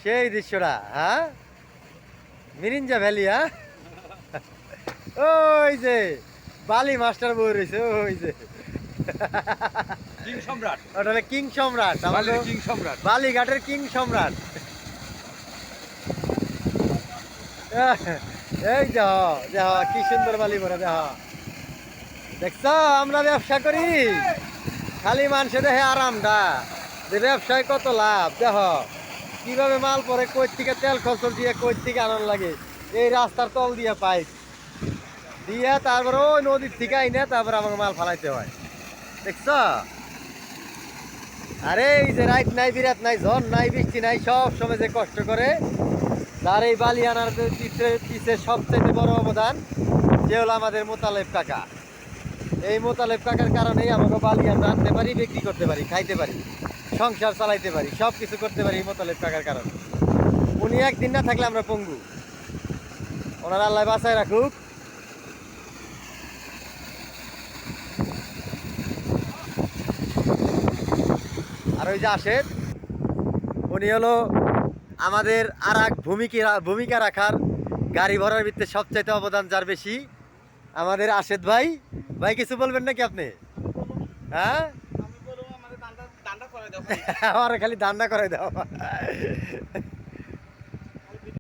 সেই দৃশ্যটা, হ্যাঁ, মিরিঞ্জা ভ্যালি, হ্যাঁ। ওই যে বালি মাস্টার বই রয়েছে, ওই যে কিং সম্রাট, ওটা হলো কিং সম্রাট, আমাদের কিং সম্রাট। বালিঘাটের কিং সম্রাট। এই দেহ দেহ কি সুন্দর বালি ভরা দেহ, দেখছ আমরা ব্যবসা করি খালি মানুষে দেখে আরামটা, যে ব্যবসায় কত লাভ দেহ, কিভাবে মাল পরে কই থেকে তেল খরচ দিয়ে কই থেকে আনন্দ লাগে, এই রাস্তার তল দিয়ে পাইপ দিয়ে তারপরে ওই নদীর থেকে আইনে তারপরে আমাকে মাল ফালাইতে হয়, দেখছ। আরে এই যে রাইত নাই বিরাত নাই ঝড় নাই বৃষ্টি নাই সব সময় যে কষ্ট করে, তার এই বালি আনার পিছে সবচেয়ে বড় অবদান যে হলো আমাদের মোতালেব কাকা। এই মোতালেব কাকার কারণেই আমাকে বালি আমরা আনতে পারি, বিক্রি করতে পারি, খাইতে পারি, সংসার চালাইতে পারি, সব কিছু করতে পারি এই মোতালেব কাকার কারণে। উনি একদিন না থাকলে আমরা পঙ্গু, ওনার আল্লাহ বাঁচায় রাখুক। আর ওই যে আসেন, উনি হলো আমাদের আর এক ভূমিকা রাখার গাড়ি ভরার ভিতরে সবচাইতে অবদান যার বেশি, আমাদের আশেদ ভাই। ভাই কিছু বলবেন নাকি আপনি? হ্যাঁ, আমার খালি ধান্দা করে দাও।